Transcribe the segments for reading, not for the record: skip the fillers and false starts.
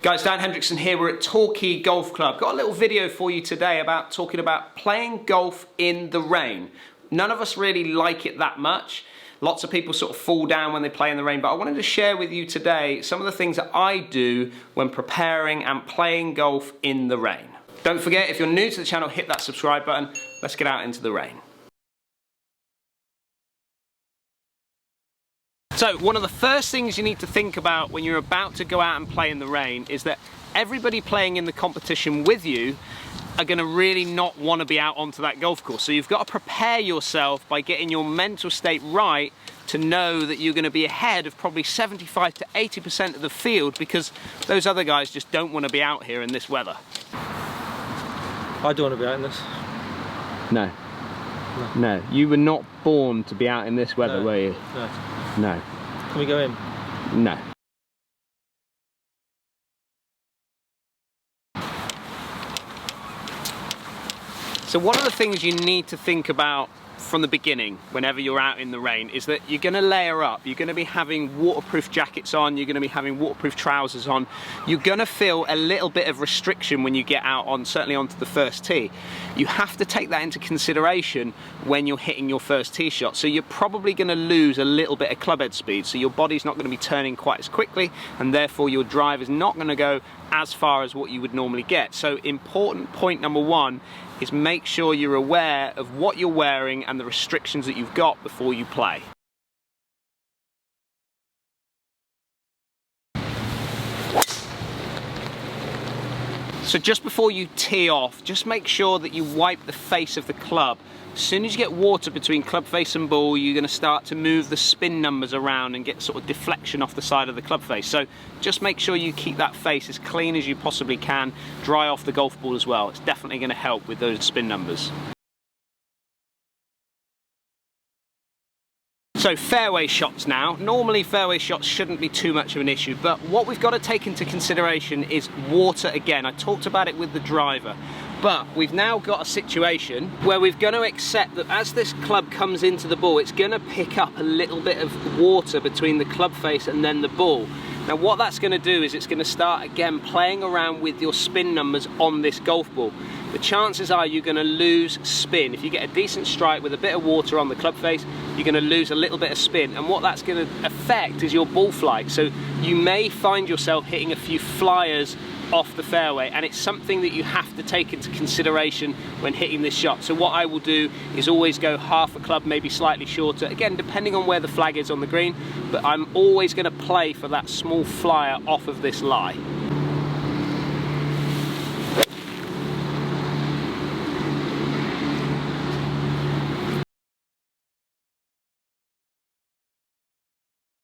Guys, Dan Hendriksen here. We're at Torquay Golf Club. Got a little video for you today about talking about playing golf in the rain. None of us really like it that much. Lots of people sort of fall down when they play in the rain, but I wanted to share with you today some of the things that I do when preparing and playing golf in the rain. Don't forget, if you're new to the channel, hit that subscribe button. Let's get out into the rain. So one of the first things you need to think about when you're about to go out and play in the rain is that everybody playing in the competition with you are going to really not want to be out onto that golf course. So you've got to prepare yourself by getting your mental state right to know that you're going to be ahead of probably 75 to 80% of the field, because those other guys just don't want to be out here in this weather. I don't want to be out in this. No. No. You were not born to be out in this weather, were you? No. No. Can we go in? No. So one of the things you need to think about from the beginning whenever you're out in the rain is that you're going to layer up. You're going to be having waterproof jackets on, you're going to be having waterproof trousers on. You're going to feel a little bit of restriction when you get out on, certainly onto the first tee. You have to take that into consideration when you're hitting your first tee shot. So you're probably going to lose a little bit of club head speed, so your body's not going to be turning quite as quickly, and therefore your drive is not going to go as far as what you would normally get. So important point number one is make sure you're aware of what you're wearing and the restrictions that you've got before you play. So just before you tee off, just make sure that you wipe the face of the club. As soon as you get water between club face and ball, you're going to start to move the spin numbers around and get sort of deflection off the side of the club face. So just make sure you keep that face as clean as you possibly can. Dry off the golf ball as well. It's definitely going to help with those spin numbers. So fairway shots now. Normally fairway shots shouldn't be too much of an issue, but what we've got to take into consideration is water again. I talked about it with the driver, but we've now got a situation where we've got to accept that as this club comes into the ball, it's going to pick up a little bit of water between the club face and then the ball. Now what that's going to do is it's going to start again playing around with your spin numbers on this golf ball. The chances are you're going to lose spin. If you get a decent strike with a bit of water on the club face, you're going to lose a little bit of spin, and what that's going to affect is your ball flight. So you may find yourself hitting a few flyers off the fairway, and it's something that you have to take into consideration when hitting this shot. So what I will do is always go half a club, maybe slightly shorter, again depending on where the flag is on the green, but I'm always going to play for that small flyer off of this lie.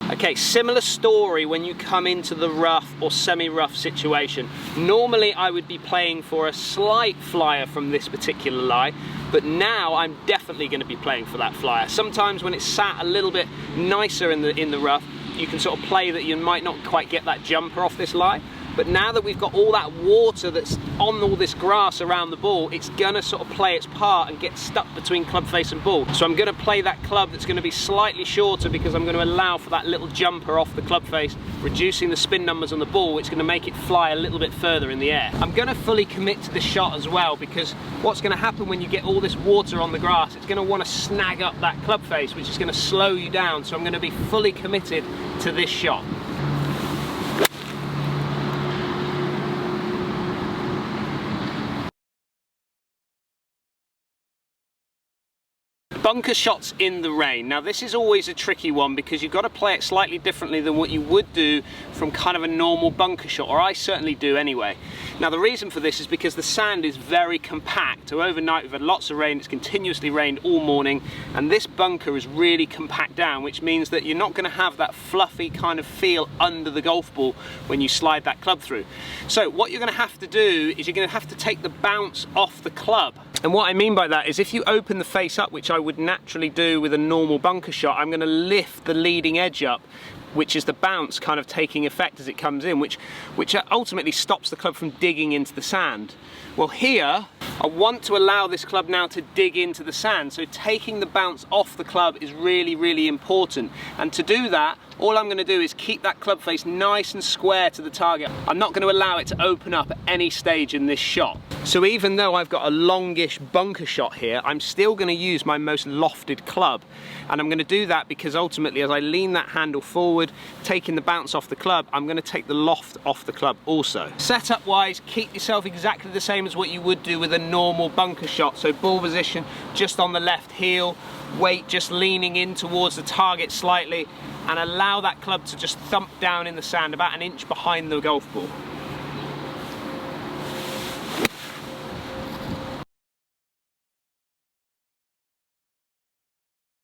Okay, similar story when you come into the rough or semi-rough situation. Normally I would be playing for a slight flyer from this particular lie, but now I'm definitely going to be playing for that flyer. Sometimes when it's sat a little bit nicer in the rough, you can sort of play that you might not quite get that jumper off this lie. But now that we've got all that water that's on all this grass around the ball, it's gonna sort of play its part and get stuck between club face and ball. So I'm gonna play that club that's gonna be slightly shorter, because I'm gonna allow for that little jumper off the club face, reducing the spin numbers on the ball, which is gonna make it fly a little bit further in the air. I'm gonna fully commit to this shot as well, because what's gonna happen when you get all this water on the grass, it's gonna wanna snag up that club face, which is gonna slow you down. So I'm gonna be fully committed to this shot. Bunker shots in the rain. Now this is always a tricky one, because you've got to play it slightly differently than what you would do from kind of a normal bunker shot, or I certainly do anyway. Now the reason for this is because the sand is very compact. So overnight we've had lots of rain, it's continuously rained all morning, and this bunker is really compact down, which means that you're not going to have that fluffy kind of feel under the golf ball when you slide that club through. So what you're going to have to do is you're going to have to take the bounce off the club. And what I mean by that is if you open the face up, which I would naturally do with a normal bunker shot, I'm going to lift the leading edge up, which is the bounce kind of taking effect as it comes in, which ultimately stops the club from digging into the sand. Well here, I want to allow this club now to dig into the sand, so taking the bounce off the club is really, really important. And to do that, all I'm going to do is keep that club face nice and square to the target. I'm not going to allow it to open up at any stage in this shot. So even though I've got a longish bunker shot here, I'm still going to use my most lofted club. And I'm going to do that because ultimately as I lean that handle forward, taking the bounce off the club, I'm going to take the loft off the club also. Setup wise, keep yourself exactly the same as what you would do with a normal bunker shot. So ball position just on the left heel, weight just leaning in towards the target slightly, and allow that club to just thump down in the sand about an inch behind the golf ball.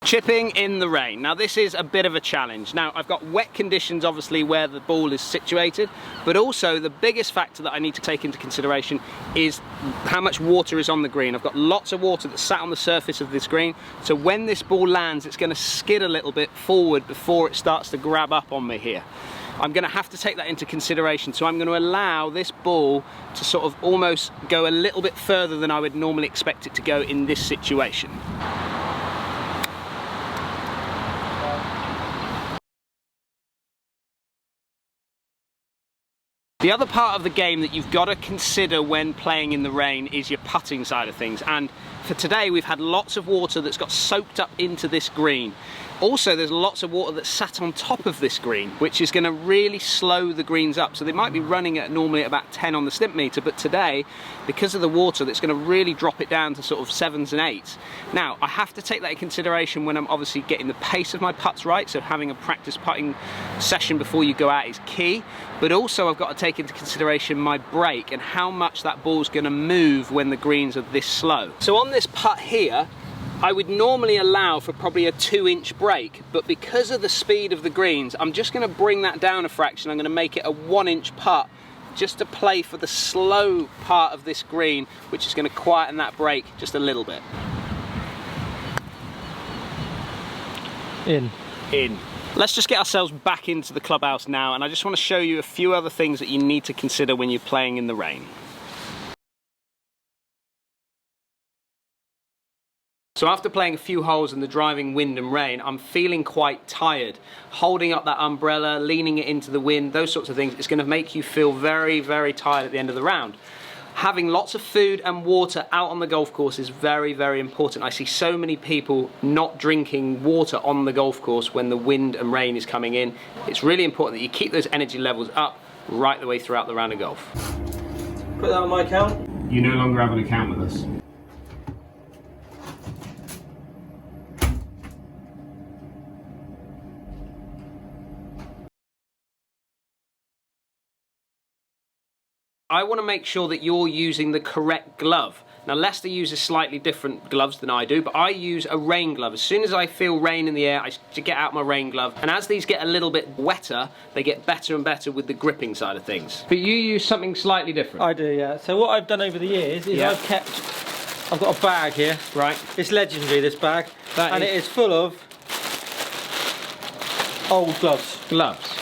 Chipping in the rain. Now this is a bit of a challenge. Now I've got wet conditions obviously where the ball is situated, but also the biggest factor that I need to take into consideration is how much water is on the green. I've got lots of water that's sat on the surface of this green, so when this ball lands it's going to skid a little bit forward before it starts to grab up on me here. I'm going to have to take that into consideration, so I'm going to allow this ball to sort of almost go a little bit further than I would normally expect it to go in this situation. The other part of the game that you've got to consider when playing in the rain is your putting side of things, and for today we've had lots of water that's got soaked up into this green. Also there's lots of water that's sat on top of this green, which is going to really slow the greens up. So they might be running at normally at about 10 on the stimp meter, but today, because of the water, that's going to really drop it down to sort of 7s and 8s. Now I have to take that in consideration when I'm obviously getting the pace of my putts right, so having a practice putting session before you go out is key, but also I've got to take into consideration my break and how much that ball's going to move when the greens are this slow. So on this putt here, I would normally allow for probably a 2-inch break, but because of the speed of the greens, I'm just going to bring that down a fraction. I'm going to make it a 1-inch putt just to play for the slow part of this green, which is going to quieten that break just a little bit. In. Let's just get ourselves back into the clubhouse now, and I just want to show you a few other things that you need to consider when you're playing in the rain. So after playing a few holes in the driving wind and rain, I'm feeling quite tired. Holding up that umbrella, leaning it into the wind, those sorts of things, it's going to make you feel very, very tired at the end of the round. Having lots of food and water out on the golf course is very, very important. I see so many people not drinking water on the golf course when the wind and rain is coming in. It's really important that you keep those energy levels up right the way throughout the round of golf. Put that on my account. You no longer have an account with us. I want to make sure that you're using the correct glove. Now Lester uses slightly different gloves than I do, but I use a rain glove. As soon as I feel rain in the air, I get out my rain glove, and as these get a little bit wetter, they get better and better with the gripping side of things. But you use something slightly different. I do, yeah. So what I've done over the years is I've got a bag here. Right. It's legendary, this bag. It is full of old gloves. Gloves.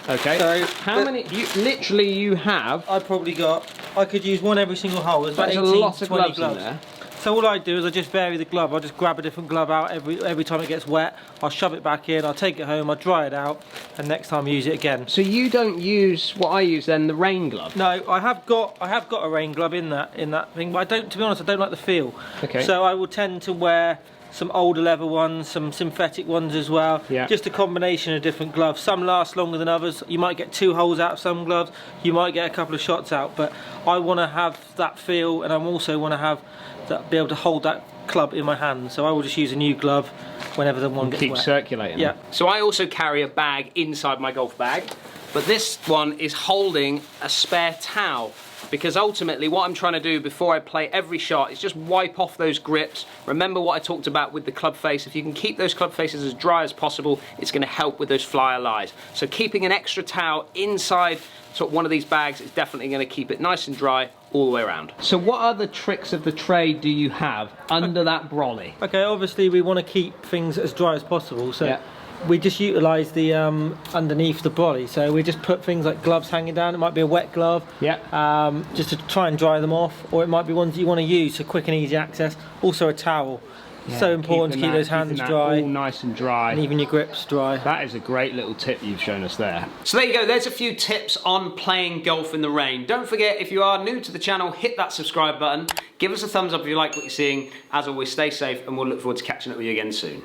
Okay. So how many? You have. I could use one every single hole. There's about 18 a lot to of 20 gloves in there. So all I do is I just vary the glove. I just grab a different glove out every time it gets wet. I'll shove it back in. I'll take it home. I'll dry it out, and next time I use it again. So you don't use what I use then, the rain glove? No, I have got a rain glove in that thing, but I don't. To be honest, I don't like the feel. Okay. So I will tend to wear some older leather ones, some synthetic ones as well. Yeah. Just a combination of different gloves. Some last longer than others. You might get 2 holes out of some gloves. You might get a couple of shots out. But I want to have that feel, and I also want to have that, be able to hold that club in my hand. So I will just use a new glove whenever the one gets wet. Keep circulating. Yeah. So I also carry a bag inside my golf bag, but this one is holding a spare towel. Because ultimately what I'm trying to do before I play every shot is just wipe off those grips. Remember what I talked about with the club face. If you can keep those club faces as dry as possible, it's going to help with those flyer lies. So keeping an extra towel inside sort of one of these bags is definitely going to keep it nice and dry all the way around. So what other tricks of the trade do you have under that brolly? Okay, obviously we want to keep things as dry as possible. So yeah. We just utilise the underneath the brolly, so we just put things like gloves hanging down. It might be a wet glove, just to try and dry them off, or it might be ones that you want to use for quick and easy access. Also a towel. So important to keep those hands keeping that dry. all nice and dry. And even your grips dry. That is a great little tip you've shown us there. So there you go, there's a few tips on playing golf in the rain. Don't forget, if you are new to the channel, hit that subscribe button. Give us a thumbs up if you like what you're seeing. As always, stay safe and we'll look forward to catching up with you again soon.